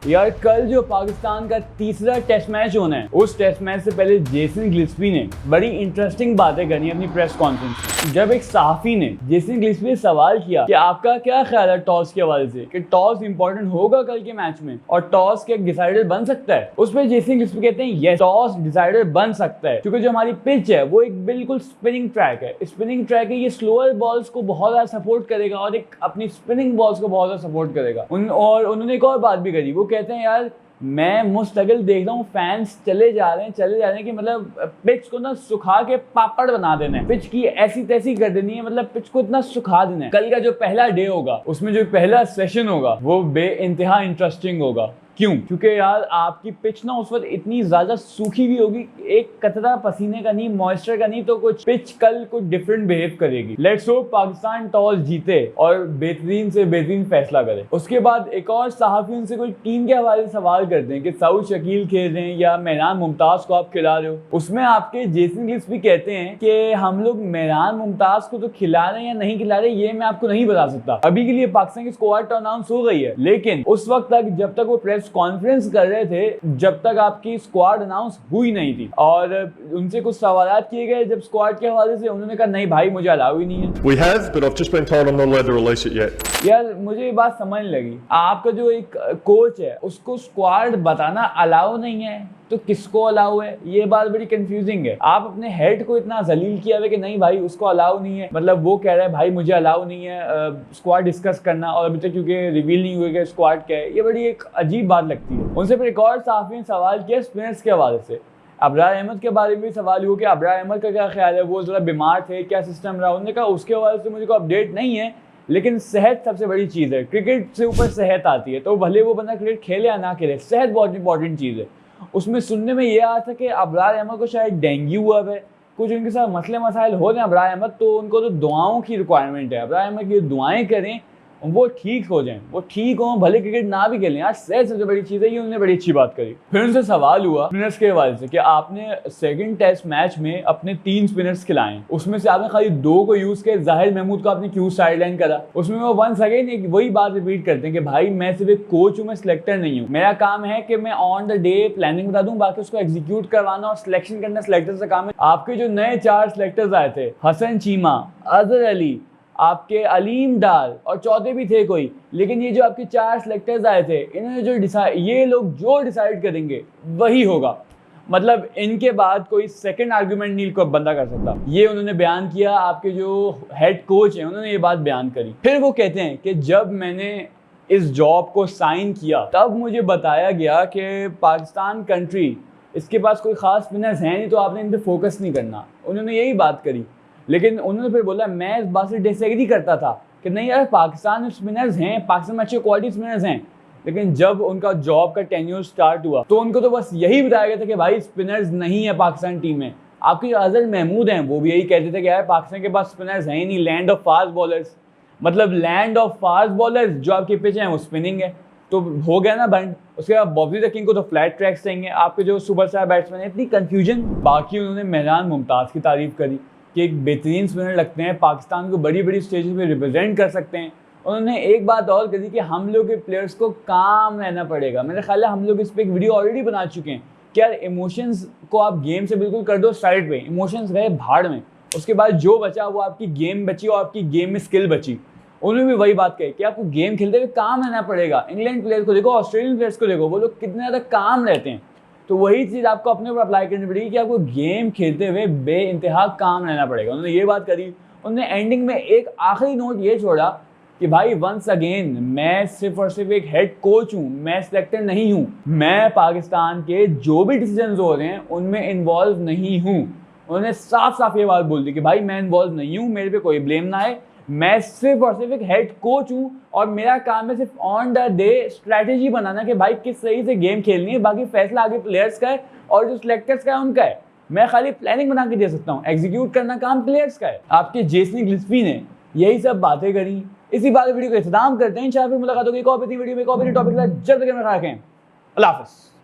यार कल जो पाकिस्तान का तीसरा टेस्ट मैच होना है, उस टेस्ट मैच से पहले जेसन गिल्स्पी ने बड़ी इंटरेस्टिंग बातें करनी अपनी प्रेस कॉन्फ्रेंस में। जब एक सहाफी ने जेसन गिल्स्पी से सवाल किया कि आपका क्या ख्याल है टॉस के हवाले से, कि टॉस इंपॉर्टेंट होगा कल के मैच में और टॉस के डिसाइडर बन सकता है, उस पर जेसन गिल्स्पी कहते हैं यस, टॉस डिसाइडर बन सकता है, क्योंकि जो हमारी पिच है वो एक बिल्कुल स्पिनिंग ट्रैक है। स्पिनिंग ट्रैक है, ये स्लोअर बॉल्स को बहुत ज्यादा सपोर्ट करेगा और एक अपनी स्पिनिंग बॉल्स को बहुत ज्यादा सपोर्ट करेगा। और उन्होंने एक और बात भी करी, वो कहते हैं यार मैं मुस्तकिल देख रहा हूँ फैंस चले जा रहे हैं कि मतलब पिच को ना सुखा के पापड़ बना देना है, पिच की ऐसी तैसी कर देनी है, मतलब पिच को इतना सुखा देना है। कल का जो पहला डे होगा उसमें जो पहला सेशन होगा वो बेइंतहा इंटरेस्टिंग होगा। क्यों? क्योंकि यार आपकी पिच ना उस वक्त इतनी ज्यादा सूखी भी होगी, एक कतरा पसीने का नहीं, मॉइस्चर का नहीं, तो कुछ पिच कल कुछ डिफरेंट बिहेव करेगी। लेट्स होप पाकिस्तान टॉस जीते और बेहतरीन से बेहतरीन फैसला करे। उसके बाद एक और सहाफी उनसे कोई टीम के हवाले से सवाल करते हैं कि सऊद शकील खेल रहे हैं या मेहरान मुमताज को आप खिला रहे हो। उसमें आपके जेसन गिल्स्पी कहते हैं कि हम लोग मेहरान मुमताज को तो खिला रहे हैं या नहीं खिला रहे ये मैं आपको नहीं बता सकता। अभी के लिए पाकिस्तान की स्क्वाड तो अनाउंस हो गई है, लेकिन उस वक्त तक जब तक वो प्रेस कॉन्फ्रेंस कर रहे थे, जब तक आपकी स्क्वाड अनाउंस हुई नहीं थी और उनसे कुछ सवाल किए गए जब स्क्वाड के हवाले से, उन्होंने कहा नहीं भाई मुझे अलाउ ही नहीं है। We have, but I've just been told I'm not allowed to release it yet. यार मुझे ये बात समझ नहीं लगी, आपका जो एक कोच है उसको स्क्वाड बताना अलाउ नहीं है तो किसको अलाउ है? ये बात बड़ी कंफ्यूजिंग है। आप अपने हेड को इतना जलील किया हुआ कि नहीं भाई उसको अलाउ नहीं है, मतलब वो कह रहा है भाई मुझे अलाउ नहीं है स्क्वाड डिस्कस करना, और अभी तक क्योंकि रिवील नहीं हुआ कि स्क्वाड क्या है। ये बड़ी एक अजीब बात लगती है। उनसे फिर एक और सहाफी ने सवाल किया स्पिनर्स के हवाले से। अबरार अहमद के बारे में भी सवाल हुआ कि अबरार अहमद का क्या ख्याल है, वो जरा बीमार थे, क्या सिस्टम रहा। उन्होंने कहा उसके हवाले से मुझे कोई अपडेट नहीं है, लेकिन सेहत सबसे बड़ी चीज़ है। क्रिकेट से ऊपर सेहत आती है, तो भले वो बंदा क्रिकेट खेले या ना खेले, सेहत बहुत इंपॉर्टेंट चीज़ है। उसमें सुनने में ये आया था कि अबरार अहमद को शायद डेंगू हुआ है, कुछ उनके साथ मसले मसाइल हो रहे हैं अबरार अहमद, तो उनको तो दुआओं की रिक्वायरमेंट है। अबरार अहमद की दुआएं करें वो ठीक हो जाएं, वो ठीक हों, भले क्रिकेट ना भी खेलें। यार सेहत सबसे बड़ी चीज़ है, ये उन्होंने बड़ी अच्छी बात करी। फिर उनसे सवाल हुआ स्पिनर्स के हवाले से कि आपने सेकंड टेस्ट मैच में अपने 3 स्पिनर्स खिलाए, उसमें से आपने खाली 2 को यूज़ किया, जाहिर महमूद को आपने क्यों साइडलाइन करा। उसमें वो वंस अगेन एक वही बात रिपीट करते हैं कि भाई मैं सिर्फ एक कोच हूँ, मैं सिलेक्टर नहीं हूँ। मेरा काम है कि मैं ऑन द डे प्लानिंग बता दूँ, बाकी उसको एग्जीक्यूट करवाना और सिलेक्शन करना सिलेक्टर का काम है। आपके जो नए 4 सिलेक्टर्स आए थे, हसन चीमा, अजहर अली, आपके अलीम डार और चौथे भी थे कोई, लेकिन ये जो आपके 4 सिलेक्टर्स आए थे, इन्होंने जो ये लोग जो डिसाइड करेंगे वही होगा। मतलब इनके बाद कोई सेकंड आर्गुमेंट नहीं को बंदा कर सकता। ये उन्होंने बयान किया, आपके जो हेड कोच हैं उन्होंने ये बात बयान करी। फिर वो कहते हैं कि जब मैंने इस जॉब को साइन किया तब मुझे बताया गया कि पाकिस्तान कंट्री, इसके पास कोई ख़ास स्पिनर्स हैं नहीं, तो आपने इन पर फोकस नहीं करना। उन्होंने यही बात करी, लेकिन उन्होंने फिर बोला मैं इस बात से डिसएग्री करता था कि नहीं यार पाकिस्तान में स्पिनर्स हैं, पाकिस्तान में अच्छे क्वालिटी स्पिनर्स हैं। लेकिन जब उनका जॉब का टेन्योर स्टार्ट हुआ तो उनको तो बस यही बताया गया था कि भाई स्पिनर्स नहीं है पाकिस्तान टीम में। आपके जो अजहर महमूद हैं वो भी यही कहते थे कि यार पाकिस्तान के पास स्पिनर्स हैं ही नहीं, लैंड ऑफ फास्ट बॉलर्स। मतलब लैंड ऑफ फास्ट बॉलर्स, जो आपके पिच हैं वो स्पिनिंग है, तो हो गया ना बंद। उसके बाद बॉबी द किंग को तो फ्लैट ट्रैक्स चाहिए। आपके जो सुपरस्टार बैट्समैन है, इतनी कन्फ्यूजन। बाकी उन्होंने मेहरान मुमताज़ की तारीफ करी कि एक बेहतरीन स्पिनर लगते हैं, पाकिस्तान को बड़ी बड़ी स्टेजेस पे रिप्रेजेंट कर सकते हैं। उन्होंने एक बात और कही कि हम लोग के प्लेयर्स को काम रहना पड़ेगा। मेरा ख्याल है हम लोग इस पर एक वीडियो ऑलरेडी बना चुके हैं कि यार इमोशंस को आप गेम से बिल्कुल कर दो साइड पे, इमोशंस गए भाड़ में, उसके बाद जो बचा वो आपकी गेम बची और आपकी गेम में स्किल बची। उन्होंने भी वही बात कही कि आपको गेम खेलते हुए काम रहना पड़ेगा। इंग्लैंड प्लेयर्स को देखो, ऑस्ट्रेलियन प्लेयर्स को देखो, वो लोग कितने ज़्यादा काम रहते हैं। तो वही चीज़ आपको अपने ऊपर अप्लाई करनी पड़ेगी कि आपको गेम खेलते हुए बेइंतहा काम रहना पड़ेगा। उन्होंने ये बात करी। उन्होंने एंडिंग में एक आखिरी नोट ये छोड़ा कि भाई वंस अगेन मैं सिर्फ और सिर्फ एक हेड कोच हूँ, मैं सिलेक्टर नहीं हूँ। मैं पाकिस्तान के जो भी डिसीजन हो रहे हैं उनमें इन्वॉल्व नहीं हूँ। उन्होंने साफ साफ ये बात बोल दी कि भाई मैं इन्वॉल्व नहीं हूँ, मेरे पे कोई ब्लेम ना आए, मैं सिर्फ और सिर्फ एक हेड कोच हूँ और मेरा काम है सिर्फ ऑन द डे स्ट्रैटेजी बनाना कि भाई किस सही से गेम खेलनी है, बाकी फैसला आगे प्लेयर्स का है और जो सिलेक्टर्स का है उनका है। मैं खाली प्लानिंग बना के दे सकता हूँ, एग्जीक्यूट करना काम प्लेयर्स का है। आपके जेसन गिल्स्पी ने यही सब बातें करी। इसी बात वीडियो को इख्तिताम करते हैं। इंशाअल्लाह फिर मुलाकात होगी एक और वीडियो में एक और टॉपिक के साथ। जब तक रखें, अल्लाह हाफ़िज़।